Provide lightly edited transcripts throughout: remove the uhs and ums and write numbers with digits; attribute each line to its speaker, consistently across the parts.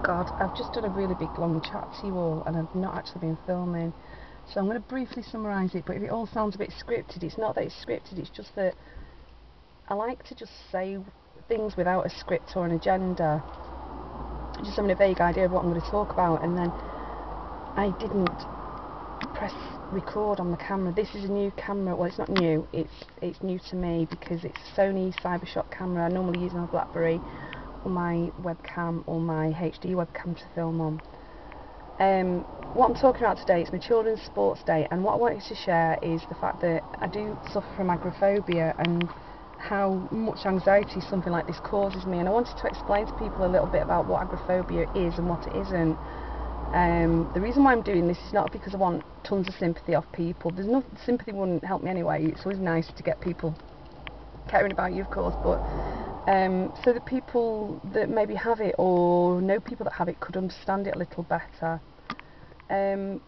Speaker 1: God, I've just done a really big long chat to you all and I've not actually been filming. So I'm going to briefly summarise it, but if it all sounds a bit scripted, it's not that it's scripted, it's just that I like to just say things without a script or an agenda. Just having a vague idea of what I'm going to talk about, and then I didn't press record on the camera. This is a new camera. Well, it's not new, it's new to me because it's a Sony Cybershot camera. I normally use my BlackBerry or my webcam or my HD webcam to film on. What I'm talking about today is my children's sports day, and what I wanted to share is the fact that I do suffer from agoraphobia and how much anxiety something like this causes me, and I wanted to explain to people a little bit about what agoraphobia is and what it isn't. The reason why I'm doing this is not because I want tons of sympathy off people. There's no sympathy, wouldn't help me anyway. It's always nice to get people caring about you, of course, but so the people that maybe have it or know people that have it could understand it a little better.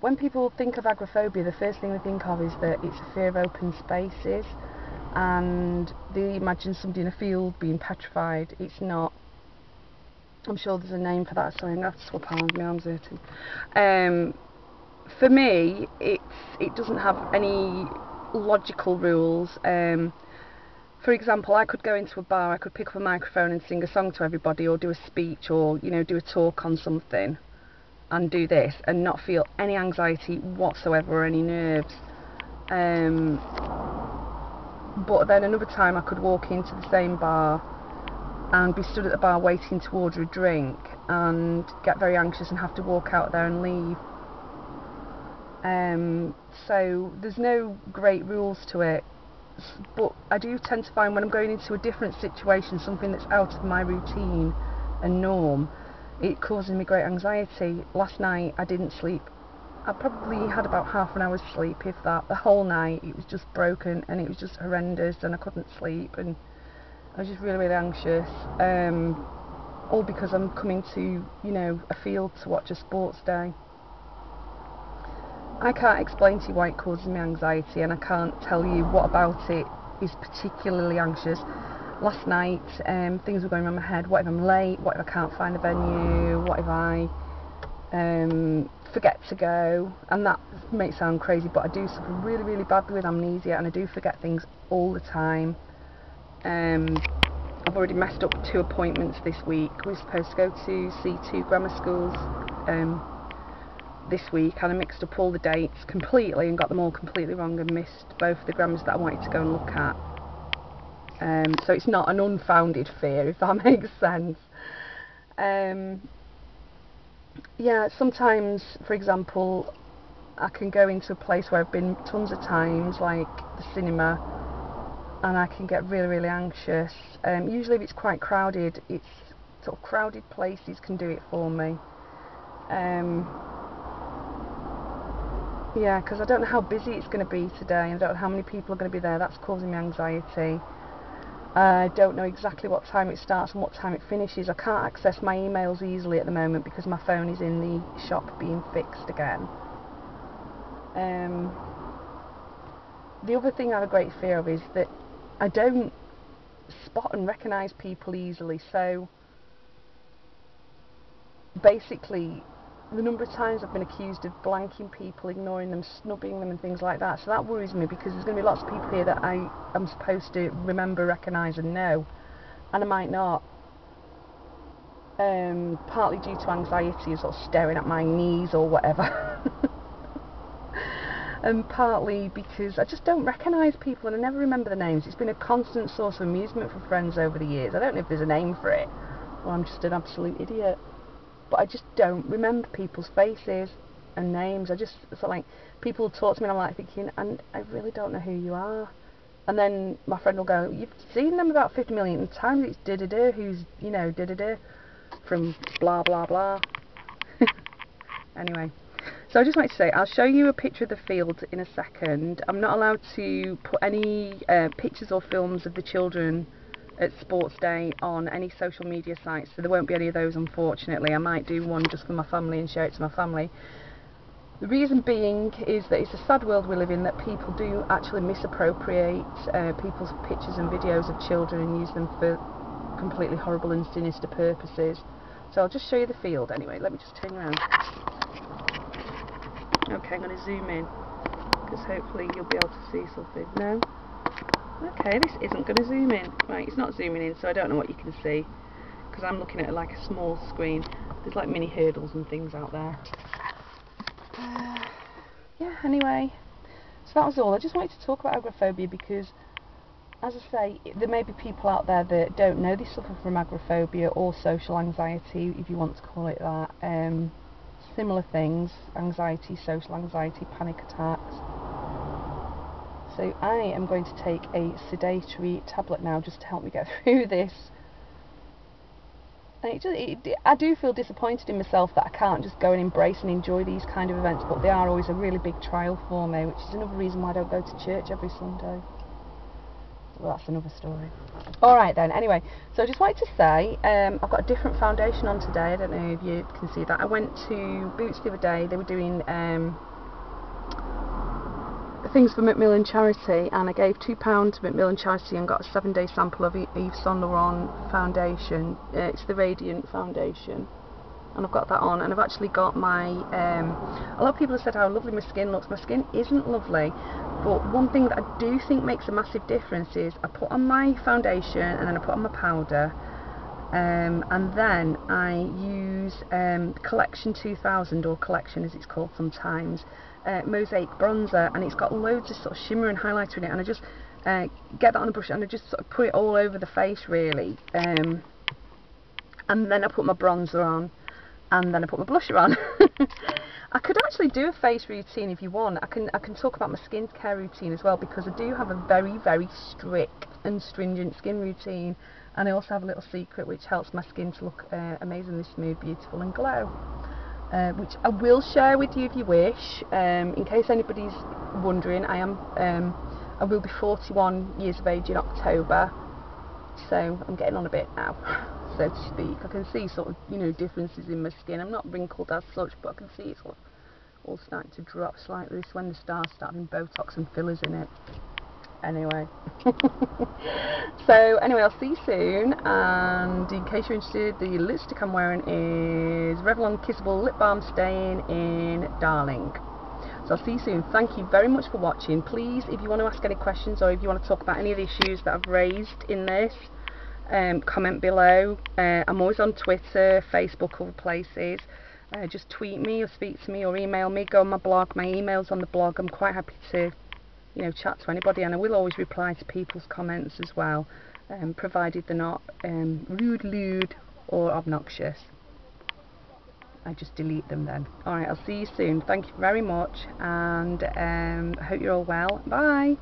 Speaker 1: When people think of agoraphobia, the first thing they think of is that it's a fear of open spaces, and they imagine somebody in a field being petrified. It's not. I'm sure there's a name for that. Sorry, I'm going to have to swap arms, my arm's hurting. For me, it doesn't have any logical rules. For example, I could go into a bar, I could pick up a microphone and sing a song to everybody, or do a speech, or do a talk on something, and do this, and not feel any anxiety whatsoever or any nerves. But then another time I could walk into the same bar and be stood at the bar waiting to order a drink and get very anxious and have to walk out there and leave. So there's no great rules to it. But I do tend to find when I'm going into a different situation, something that's out of my routine and norm, it causes me great anxiety. Last night I didn't sleep. I probably had about half an hour's sleep, if that. The whole night it was just broken and it was just horrendous, and I couldn't sleep and I was just really, really anxious. All because I'm coming to, a field to watch a sports day. I can't explain to you why it causes me anxiety, and I can't tell you what about it is particularly anxious. Last night, things were going on in my head. What if I'm late? What if I can't find the venue? What if I forget to go? And that may sound crazy, but I do suffer really, really badly with amnesia, and I do forget things all the time. I've already messed up 2 appointments this week. We're supposed to go to see 2 grammar schools this week, and I mixed up all the dates completely and got them all completely wrong and missed both the grammars that I wanted to go and look at. So it's not an unfounded fear, if that makes sense. Yeah, sometimes, for example, I can go into a place where I've been tons of times, like the cinema, and I can get really, really anxious. Usually if it's quite crowded, it's sort of crowded places can do it for me. Yeah, because I don't know how busy it's going to be today, and I don't know how many people are going to be there. That's causing me anxiety. I don't know exactly what time it starts and what time it finishes. I can't access my emails easily at the moment because my phone is in the shop being fixed again. The other thing I have a great fear of is that I don't spot and recognise people easily. So basically, the number of times I've been accused of blanking people, ignoring them, snubbing them and things like that, so that worries me because there's going to be lots of people here that I am supposed to remember, recognise and know, and I might not. Partly due to anxiety and sort of staring at my knees or whatever. And partly because I just don't recognise people and I never remember the names. It's been a constant source of amusement for friends over the years. I don't know if there's a name for it, or I'm just an absolute idiot. But I just don't remember people's faces and names. I just sort of like, people talk to me and I'm like thinking, and I really don't know who you are. And then my friend will go, you've seen them about 50 million times, it's da-da-da, who's, da-da-da, from blah blah blah. Anyway, so I just wanted to say, I'll show you a picture of the field in a second. I'm not allowed to put any pictures or films of the children at sports day on any social media sites, so there won't be any of those, unfortunately. I might do one just for my family and share it to my family. The reason being is that it's a sad world we live in, that people do actually misappropriate people's pictures and videos of children and use them for completely horrible and sinister purposes. So I'll just show you the field anyway. Let me just turn around. Okay, I'm going to zoom in because hopefully you'll be able to see something. No? Okay, this isn't going to zoom in. Right, it's not zooming in, so I don't know what you can see because I'm looking at like a small screen. There's like mini hurdles and things out there. Yeah, anyway, so that was all. I just wanted to talk about agoraphobia because, as I say, there may be people out there that don't know they suffer from agoraphobia or social anxiety, if you want to call it that. Similar things: anxiety, social anxiety, panic attacks. So I am going to take a sedatory tablet now just to help me get through this. And I do feel disappointed in myself that I can't just go and embrace and enjoy these kind of events, but they are always a really big trial for me, which is another reason why I don't go to church every Sunday. Well, that's another story. Alright then, anyway, so I just wanted to say, I've got a different foundation on today. I don't know if you can see that. I went to Boots the other day. They were doing things for Macmillan Charity, and I gave £2 to Macmillan Charity and got a 7-day sample of Yves Saint Laurent foundation. It's the Radiant foundation, and I've got that on, and I've actually got my a lot of people have said how lovely my skin looks. My skin isn't lovely, but one thing that I do think makes a massive difference is I put on my foundation and then I put on my powder, and then I use Collection 2000, or Collection as it's called sometimes, Mosaic bronzer, and it's got loads of sort of shimmer and highlighter in it, and I just get that on a brush and I just sort of put it all over the face really, and then I put my bronzer on, and then I put my blusher on. I could actually do a face routine if you want. I can talk about my skincare routine as well, because I do have a very, very strict and stringent skin routine, and I also have a little secret which helps my skin to look amazingly smooth, beautiful and glow, which I will share with you if you wish. In case anybody's wondering, I will be 41 years of age in October, so I'm getting on a bit now, so to speak. I can see sort of, you know, differences in my skin. I'm not wrinkled as such, but I can see it's all starting to drop slightly. This is when the stars start having Botox and fillers in it. Anyway, so anyway, I'll see you soon, and in case you're interested, the lipstick I'm wearing is Revlon Kissable Lip Balm Stain in Darling. So I'll see you soon. Thank you very much for watching. Please, if you want to ask any questions, or if you want to talk about any of the issues that I've raised in this, comment below. I'm always on Twitter, Facebook, other places. Just tweet me or speak to me or email me. Go on my blog. My email's on the blog. I'm quite happy to, you know, chat to anybody, and I will always reply to people's comments as well, provided they're not rude, lewd or obnoxious. I just delete them then. Alright, I'll see you soon. Thank you very much, and I hope you're all well. Bye!